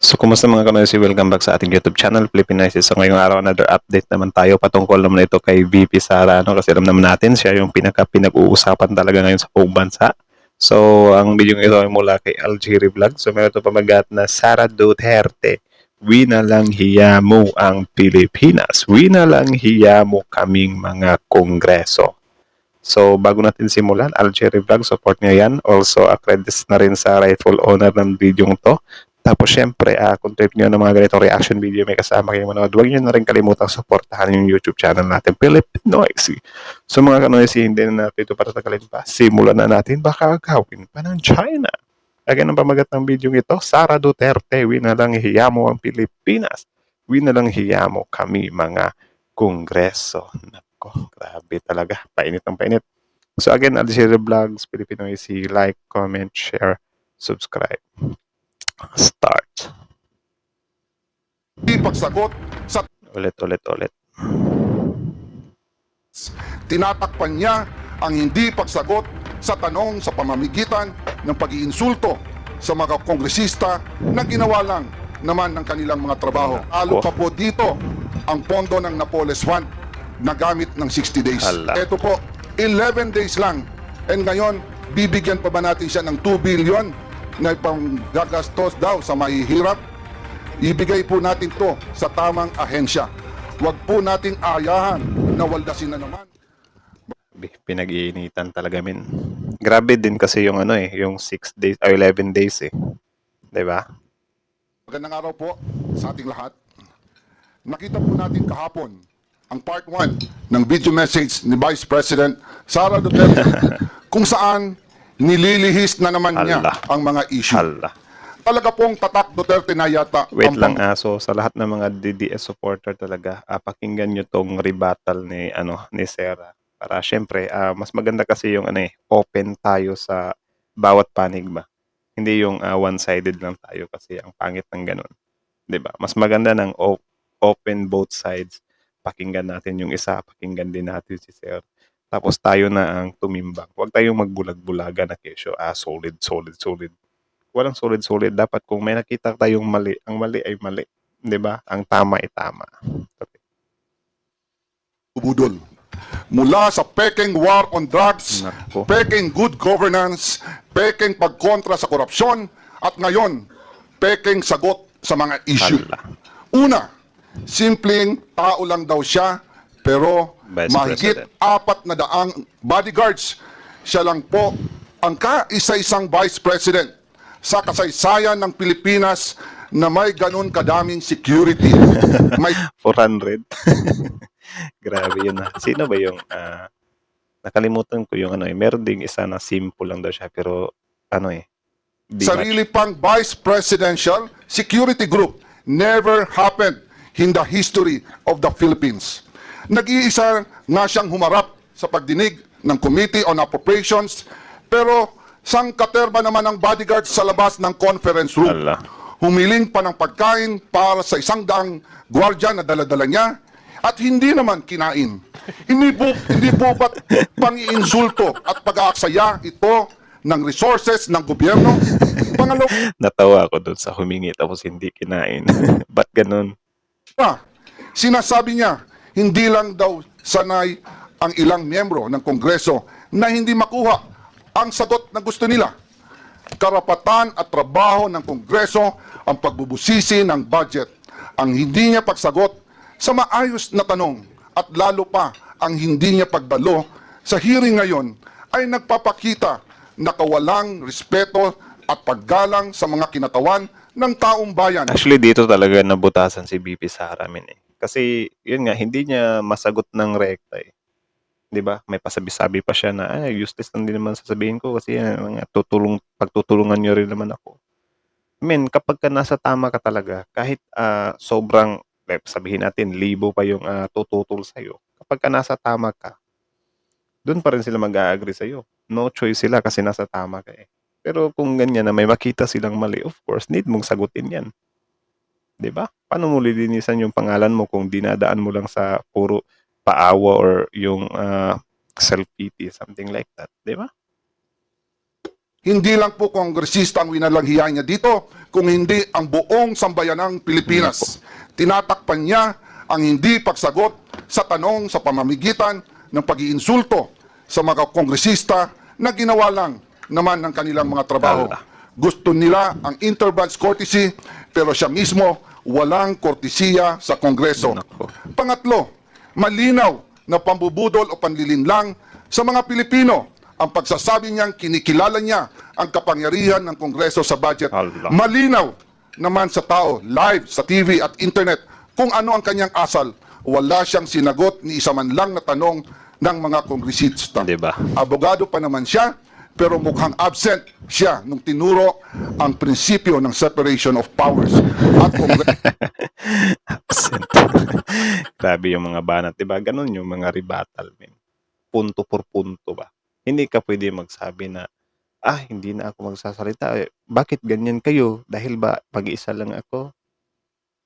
So, kumusta mga kanoysi? Welcome back sa ating YouTube channel, Philippinisis. So, ngayong araw, another update naman tayo patungkol naman ito kay VP Sara. Ano? Kasi alam naman natin, siya yung pinag-uusapan talaga ngayon sa buong bansa. So, ang video ito ay mula kay Algeria Vlog. So, meron ito pamagat na Sara Duterte. Winalang hiya mo ang Pilipinas. Winalang hiya mo kaming mga kongreso. So, bago natin simulan, Algeria Vlog, support nyo yan. Also, credits na rin sa rightful owner ng video to. Tapos, syempre, kung trip nyo ng mga ganitong reaction video, may kasama kayong manood, huwag nyo na rin kalimutang supportahan yung YouTube channel natin, Philippinoisy. So, mga kanoisy, hindi na natin ito patatagalin pa. Simulan na natin, baka agawin pa ng China. Again, ang pamagat ng video ito, Sara Duterte, winalang hiya mo ang Pilipinas. Winalang hiya mo kami, mga kongreso. Nako, grabe talaga. Painit ng painit. So again, Algeria Vlogs, Philippinoisy, like, comment, share, subscribe. Start. Di pagsagot sa Ulit. tinatakpan niya ang hindi pagsagot sa tanong sa pamamagitan ng pag-iinsulto sa mga kongresista na ginawa lang naman ng kanilang mga trabaho. Lalo pa po dito ang pondo ng Napoles Fund na gamit ng 60 days. Hala. Ito po, 11 days lang. And ngayon, bibigyan pa ba natin siya ng 2 billion na panggagastos daw sa mahihirap? Ibigay po natin to sa tamang ahensya. Huwag po nating ayahan na waldasin na naman. Pinag-iinitan talaga, min. Grabe din kasi yung yung 6 days, or 11 days eh. 'Di ba? Magandang araw po sa ating lahat. Nakita po natin kahapon ang part 1 ng video message ni Vice President Sara Duterte kung saan nililihis na naman niya Hala. ang mga issue. Hala. Talaga pong tatak Duterte na yata. Wait ang lang, so sa lahat ng mga DDS supporter talaga, pakinggan nyo tong rebuttal ni ni Sara. Para syempre, mas maganda kasi yung open tayo sa bawat panig ba. Hindi yung one-sided lang tayo kasi ang pangit ng ganun. 'Di ba? Mas maganda ng open both sides. Pakinggan natin yung isa, pakinggan din natin si Sir. Tapos tayo na ang tumimbang. Huwag tayong magbulag-bulaga na kesyo. Solid. Walang solid. Dapat kung may nakita tayong mali, ang mali ay mali. 'Di ba? Ang tama ay tama. Okay. Budol. Mula sa peking war on drugs, Nako. peking good governance, peking pagkontra sa korupsyon, at ngayon, peking sagot sa mga issue. Hala. Una, simpleng tao lang daw siya, pero Vice mahigit President. 400 bodyguards. Siya lang po ang kaisa-isang Vice President sa kasaysayan ng Pilipinas na may ganun kadaming security. May 400. Grabe yun. Sino ba yung nakalimutan ko yung meron ding isa na simple lang daw siya pero di sarili pang Vice Presidential Security Group never happened in the history of the Philippines. Nag-iisa nga siyang humarap sa pagdinig ng Committee on Appropriations, pero sang katerba naman ang bodyguard sa labas ng conference room. Hala. Humiling pa ng pagkain para sa 100 gwardiya na daladala niya at hindi naman kinain. Hindi po ba't pang-iinsulto at pag-aaksaya ito ng resources ng gobyerno? Pangalawa, Natawa ako doon sa humingi tapos hindi kinain. Ba't ganun? sinasabi niya, hindi lang daw sanay ang ilang miyembro ng Kongreso na hindi makuha ang sagot na gusto nila. Karapatan at trabaho ng Kongreso ang pagbubusisi ng budget. Ang hindi niya pagsagot sa maayos na tanong at lalo pa ang hindi niya pagbalo sa hearing ngayon ay nagpapakita na kawalang respeto at paggalang sa mga kinatawan ng taong bayan. Actually, dito talaga nabutasan si BP Sara Kasi, yun nga, hindi niya masagot ng rekta eh. 'Di ba? May pasabi-sabi pa siya na, useless lang din naman sasabihin ko kasi pagtutulungan niyo rin naman ako. Kapag ka nasa tama ka talaga, kahit sobrang, sabihin natin, libo pa yung tututol sa'yo. Kapag ka nasa tama ka, doon pa rin sila mag-a-agree sa'yo. No choice sila kasi nasa tama ka eh. Pero kung ganyan na may makita silang mali, of course, need mong sagutin yan. 'Di ba? Paano mo lilinisan yung pangalan mo kung dinadaan mo lang sa puro paawa or yung self-pity, something like that. 'Di ba? Hindi lang po kongresista ang winalanghiya niya dito, kung hindi ang buong sambayanang Pilipinas. Tinatakpan niya ang hindi pagsagot sa tanong sa pamamagitan ng pag-iinsulto sa mga kongresista na ginawa lang naman ng kanilang mga trabaho. Ala. Gusto nila ang interbranch courtesy, pero siya mismo walang kortesiya sa Kongreso. Nako. Pangatlo, malinaw na pambubudol o panlilinlang sa mga Pilipino ang pagsasabi niyang kinikilala niya ang kapangyarihan ng Kongreso sa budget. Allah. Malinaw naman sa tao, live, sa TV at internet, kung ano ang kanyang asal. Wala siyang sinagot ni isa man lang na tanong ng mga kongresista. Diba? Abogado pa naman siya, pero mukhang absent siya nung tinuro ang prinsipyo ng separation of powers at Absent. Grabe yung mga banat, 'di ba? Ganun yung mga rebuttal, men. Punto por punto ba? Hindi ka pwede magsabi na hindi na ako magsasalita. Bakit ganyan kayo? Dahil ba pag-iisa lang ako?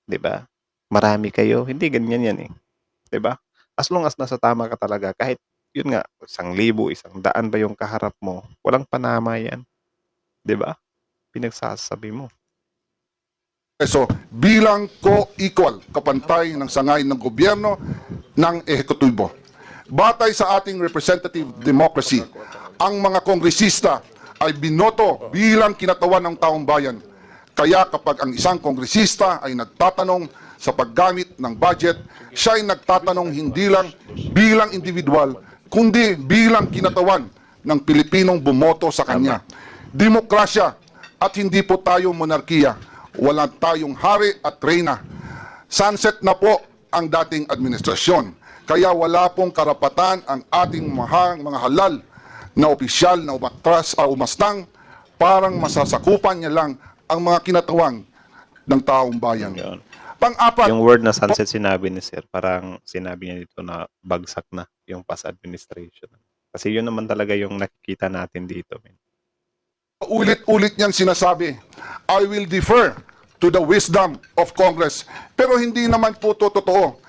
'Di ba? Marami kayo. Hindi ganyan yan eh. 'Di ba? As long as nasa tama ka talaga, kahit yun nga, 1,000, 100 ba yung kaharap mo, walang panama yan. 'Di ba? Pinagsasabi mo. Kongreso bilang co-equal, kapantay ng sangay ng gobyerno ng ehekutibo. Batay sa ating representative democracy, ang mga kongresista ay binoto bilang kinatawan ng taong bayan. Kaya kapag ang isang kongresista ay nagtatanong sa paggamit ng budget, siya ay nagtatanong hindi lang bilang individual, kundi bilang kinatawan ng Pilipinong bumoto sa kanya. Demokrasya at hindi po tayo monarkiya. Wala tayong hari at reyna. Sunset na po ang dating administrasyon. Kaya wala pong karapatan ang ating mga halal na opisyal na umastang parang masasakupan niya lang ang mga kinatawan ng taong bayan. Yun. Pang-apat, Yung word na sunset sinabi ni Sir, parang sinabi niya dito na bagsak na yung past administration. Kasi yun naman talaga yung nakikita natin dito, men. ulit-ulit niyang sinasabi, I will defer to the wisdom of Congress. Pero hindi naman po ito totoo.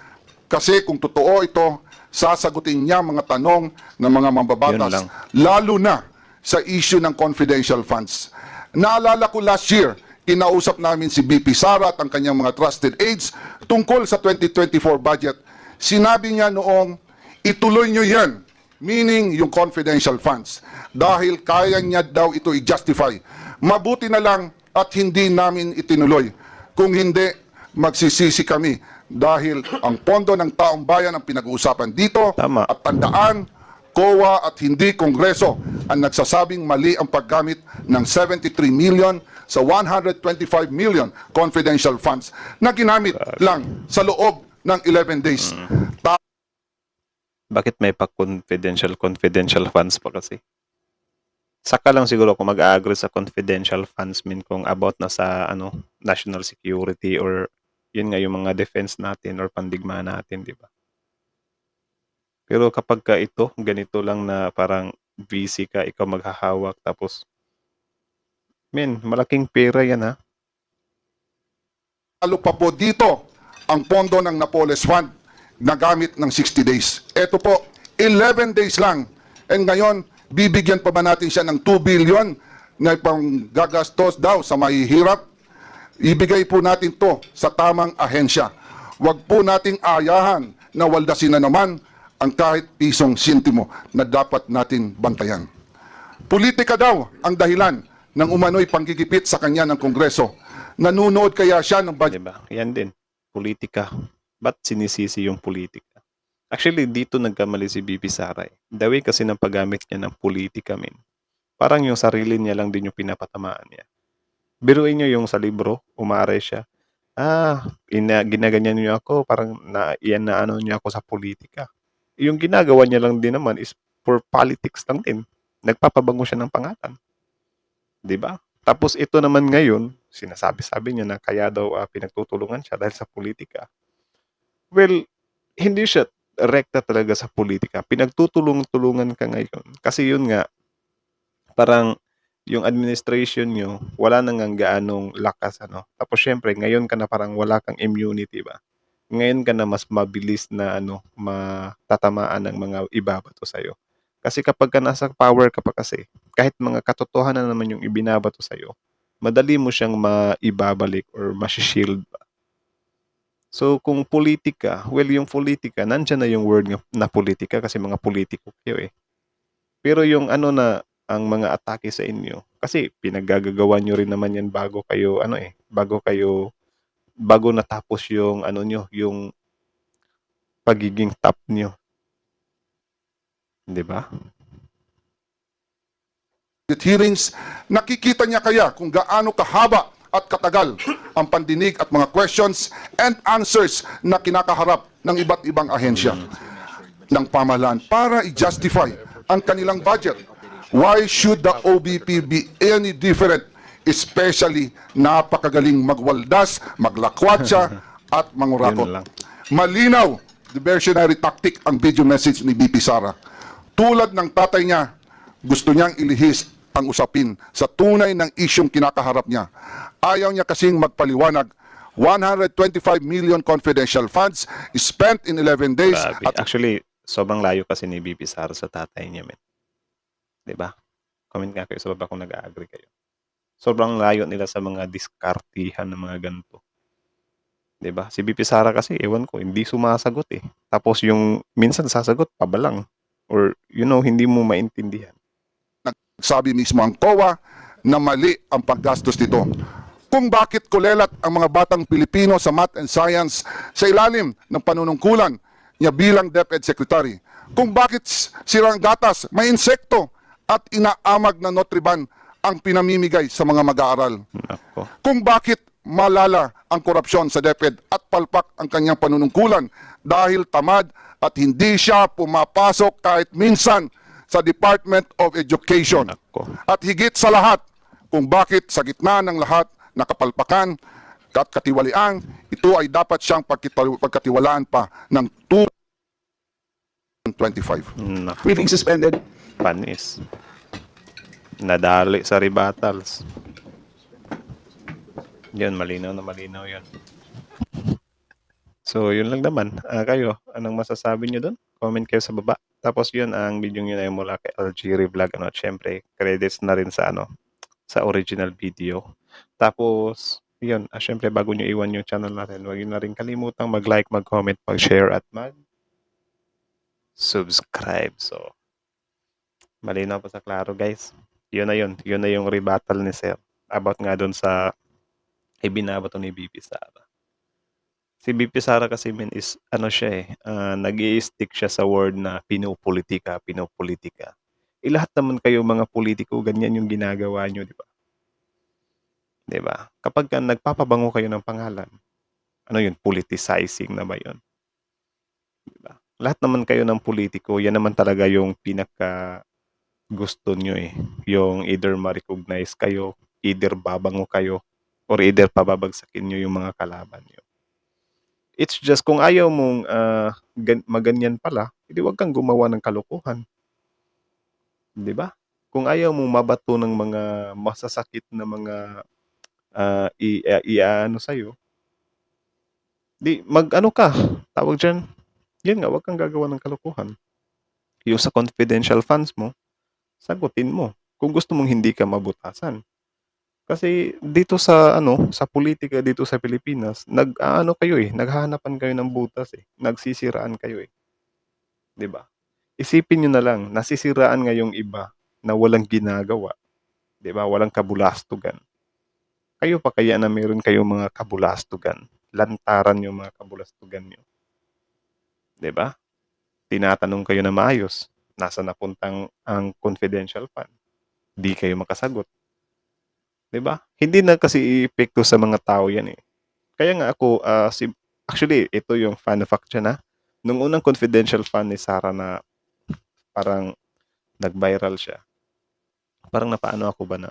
Kasi kung totoo ito, sasagutin niya mga tanong ng mga Yun mambabatas, lang. lalo na sa issue ng confidential funds. Naalala ko last year, kinausap namin si BP Sara at ang kanyang mga trusted aides tungkol sa 2024 budget. Sinabi niya noong, ituloy niyo yan, meaning yung confidential funds, dahil kaya niya daw ito i-justify. Mabuti na lang at hindi namin itinuloy. Kung hindi, magsisisi kami dahil ang pondo ng taong bayan ang pinag-uusapan dito. Tama. At tandaan, COA at hindi Kongreso ang nagsasabing mali ang paggamit ng 73 million sa 125 million confidential funds na ginamit lang sa loob ng 11 days. Bakit may pa-confidential funds pa kasi? Saka lang siguro kung mag-agree sa confidential funds, min, kung about na sa national security or yun nga yung mga defense natin or pandigma natin, di ba? Pero kapag ka ito, ganito lang na parang busy ka, ikaw maghahawak, tapos, malaking pera yan ha. Lalo pa po dito ang pondo ng Napoles Fund na gamit ng 60 days. Ito po, 11 days lang. And ngayon, bibigyan pa ba natin siya ng 2 billion na pang gagastos daw sa mahihirap? Ibigay po natin to sa tamang ahensya. Huwag po nating ayahan na waldasin na naman ang kahit pisong sintimo na dapat natin bantayan. Politika daw ang dahilan ng umano'y panggigipit sa kanya ng Kongreso. Nanunood kaya siya ng budget? Diba? Yan din. Politika. Ba't sinisisi yung politika? Actually, dito nagkamali si BP Sara. The way kasi ng paggamit niya ng politika, parang yung sarili niya lang din yung pinapatamaan niya. Biruin niyo yung sa libro, umaaray siya. Ginaganyan niyo ako, parang iyan na niyo ako sa politika. Yung ginagawa niya lang din naman is for politics lang din. Nagpapabango siya ng pangalan. 'Di ba? Tapos ito naman ngayon, sinasabi-sabi niya na kaya daw pinagtutulungan siya dahil sa politika. Well, hindi siya rekta talaga sa politika. Pinagtutulungan ka ngayon. Kasi yun nga, parang yung administration nyo, wala nang gaanong lakas. Tapos syempre, ngayon ka na parang wala kang immunity ba? Ngayon ka na mas mabilis na matatamaan ng mga ibabato sa'yo. Kasi kapag ka nasa power ka pa kasi, kahit mga katotohanan naman yung ibinabato sa'yo, madali mo siyang maibabalik or mashi-shield ba. So kung politika, well yung politika, nandiyan na yung word na politika kasi mga politiko kayo eh. Pero yung ano na ang mga atake sa inyo, kasi pinaggagawa nyo rin naman yan bago kayo ano eh, bago natapos yung ano nyo, yung pagiging top nyo. 'Di ba? hearings, nakikita niya kaya kung gaano kahaba at katagal ang pandinig at mga questions and answers na kinakaharap ng iba't ibang ahensya ng pamahalaan para i-justify ang kanilang budget. Why should the OBP be any different? Especially napakagaling magwaldas, maglakwatsa at Yun mangurakot. lang. Malinaw, diversionary tactic ang video message ni BP Sara. Tulad ng tatay niya, gusto niyang ilihis ang usapin sa tunay ng isyong kinakaharap niya. Ayaw niya kasing magpaliwanag. 125 million confidential funds spent in 11 days Grabe. at Actually, sobrang layo kasi ni BP Sara sa tatay niya, men. 'Di ba? Comment nga kayo sa baba kung nag-a-agree kayo. Sobrang layo nila sa mga diskartihan ng mga ganito. 'Di ba? Si BP Sara kasi, ewan ko, hindi sumasagot eh. Tapos yung minsan sasagot pa ba lang? Or, hindi mo maintindihan. sabi mismo ang COA na mali ang paggastos nito. Kung bakit kulelat ang mga batang Pilipino sa math and science sa ilalim ng panunungkulan niya bilang DepEd Secretary. Kung bakit sirang gatas, may insekto at inaamag na Nutriban ang pinamimigay sa mga mag-aaral. Nako. Kung bakit malala ang korupsyon sa DepEd at palpak ang kanyang panunungkulan dahil tamad at hindi siya pumapasok kahit minsan sa Department of Education. Nako. At higit sa lahat, kung bakit sa gitna ng lahat na kapalpakan at katiwalian, ito ay dapat siyang pagkatiwalaan pa ng 2025. Nako. Meeting suspended. Panis. Nadali sa rebuttals. Yun, malinaw na malinaw yun. So, yun lang naman. Kayo, anong masasabi nyo dun? Comment kayo sa baba. Tapos yun, ang video yun ay mula kay Algiri Vlog. At syempre, credits na rin sa sa original video. Tapos, yun, syempre, bago nyo iwan yung channel natin, huwag nyo na rin kalimutang mag-like, mag-comment, mag-share, at mag-subscribe. So, malinaw pa sa klaro, guys. Yun na yun. Yun na yung rebuttal ni Sir. About nga dun sa ibinabato ni BP Sara. Si BP Sara kasi is siya nag-i-stick siya sa word na pinopolitika. Lahat naman kayo mga politiko, ganyan yung ginagawa nyo, di ba? Di ba? Kapag nagpapabango kayo ng pangalan, yun, politicizing na ba yun? Di ba? Lahat naman kayo ng politiko, yan naman talaga yung pinaka gusto nyo eh. Yung either ma-recognize kayo, either babango kayo, or either pababagsakin nyo yung mga kalaban nyo. It's just kung ayaw mong maganyan pala, hindi wag kang gumawa ng kalokohan. 'Di ba? Kung ayaw mong mabato ng mga masasakit na mga iaano sa'yo, di mag-ano ka, tawag dyan, yun nga, wag kang gagawa ng kalokohan. Yung sa confidential funds mo, sagutin mo. Kung gusto mong hindi ka mabutasan. Kasi dito sa sa politika dito sa Pilipinas, naghahanapan kayo ng butas eh. Nagsisiraan kayo eh. 'Di ba? Isipin niyo na lang, nasisiraan nga yung iba na walang ginagawa. 'Di ba? Walang kabulastugan. Kayo pa kaya na meron kayong mga kabulastugan. Lantaran yung mga kabulastugan niyo. 'Di ba? Tinatanong kayo na maayos, nasaan napuntang ang confidential fund? Di kayo makasagot. 'Di ba? Hindi na kasi iepekto sa mga tao 'yan eh. Kaya nga ako actually ito yung fun fact dyan nung unang confidential fund ni Sara na parang nag-viral siya. Parang napaano ako ba na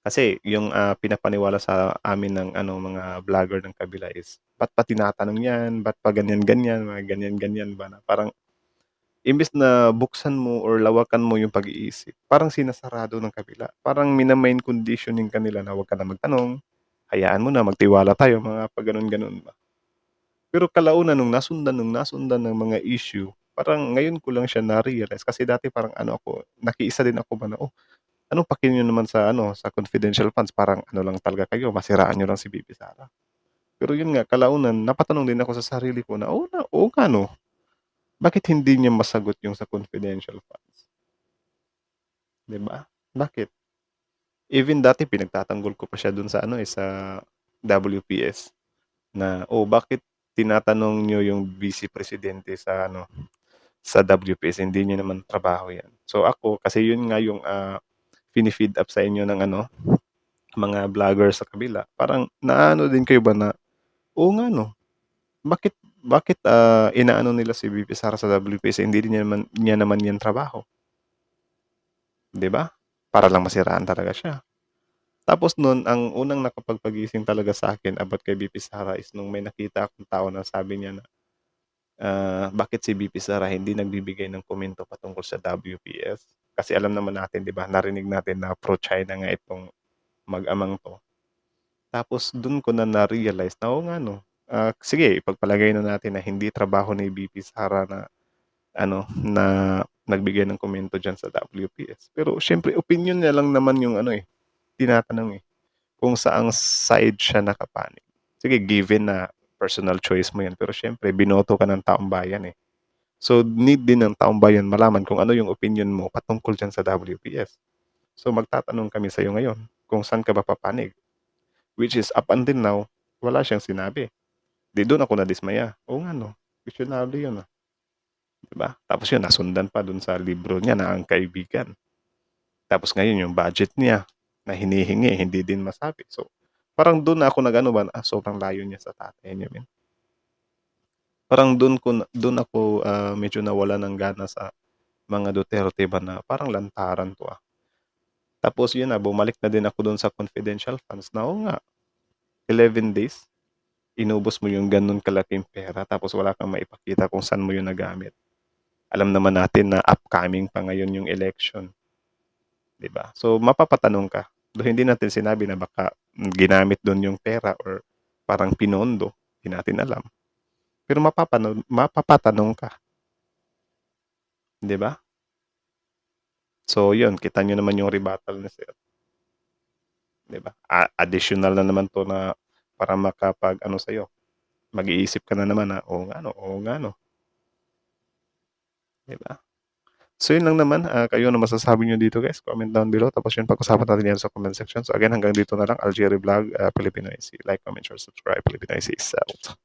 kasi yung pinapaniwala sa amin ng mga vlogger ng kabila is ba't pa tinatanong yan? Ba't pa ganyan-ganyan? Mga ganyan-ganyan ba na parang imbes na buksan mo or lawakan mo yung pag-iisip, parang sinasarado ng kabila. Parang minamain conditioning kanila na huwag ka na magtanong, hayaan mo na, magtiwala tayo, mga pag ganun-ganun ba. Pero kalaunan nung nasundan ng mga issue, Parang ngayon ko lang siya na-realize kasi dati parang ano ako, nakiisa din ako ba na, "Oh, anong paki niyo naman sa ano, sa confidential funds, parang ano lang talaga kayo, masiraan niyo lang si VP Sara." Pero yun nga, kalaunan napatanong din ako sa sarili ko na, oo nga 'no, bakit hindi niya masagot yung sa confidential funds, 'di ba? Bakit? Even dati pinagtatanggol ko pa siya dun sa ano, sa WPS na, bakit tinatanong niyo yung vice presidente sa ano, sa WPS, hindi niyo naman trabaho 'yan. So ako, kasi yun nga yung, fini-feed up sa inyo ng ano, mga vlogger sa kabila, parang naano din kayo ba na, oo nga 'no, bakit bakit, inaano nila si VP Sara sa WPS, hindi din niya naman 'yan trabaho, 'di ba? Para lang masiraan talaga siya. Tapos nun, ang unang nakapagpagising talaga sa akin about kay VP Sara is nung may nakita akong tao na sabi niya na, bakit si VP Sara hindi nagbibigay ng komento patungkol sa WPS? Kasi alam naman natin, 'di ba, narinig natin na pro-China nga itong mag-amang 'to. Tapos dun ko na na-realize na, oo nga 'no, sige ipagpalagay na natin na hindi trabaho ni VP Sara na ano, na nagbigay ng komento diyan sa WPS. Pero siyempre opinyon niya lang naman yung ano, tinatanong, kung saang side siya nakapanig. Sige, given na personal choice mo 'yan, pero siyempre binoto ka ng taong bayan, eh. So, need din ng taong bayan malaman kung ano yung opinyon mo patungkol diyan sa WPS. So, magtatanong kami sa'yo ngayon kung saan ka ba papanig, which is up until now, wala siyang sinabi. 'Di do'n ako nadismaya, oo nga 'no, kusyonable 'yun, 'di ba? Tapos 'yun nasundan pa do'n sa libro niya na Ang Kaibigan. Tapos ngayon yung budget niya na hinihingi hindi din masabi. So, parang do'n na ako nag-ano ba, sobrang layo niya sa tatay niya men. Parang do'n ako, medyo nawalan ng gana sa mga Duterte ba na parang lantaran 'to, Tapos yun na, bumalik na din ako do'n sa confidential funds na, oo nga, 11 days, inubos mo yung gano'n kalaking pera tapos wala kang maipakita kung saan mo yun nagamit. Alam naman natin na upcoming pa ngayon yung election, 'di ba? So, mapapatanong ka. Though hindi natin sinabi na baka ginamit do'n yung pera or parang pinondo, 'di natin alam. Pero mapapatanong ka, 'di ba? So, yun, kita niyo naman yung rebuttal ni sir, 'di ba? Additional na naman 'to na para makapag-ano sa'yo, mag-iisip ka na naman na, oo nga 'no, 'di ba? So, yun lang naman, kayo ano masasabi niyo dito guys? Comment down below tapos yun pag-usapan natin yan sa comment section. So, again hanggang dito na lang, Algeria Vlog, Filipino IC. Like, comment, share, subscribe, Filipino IC is out.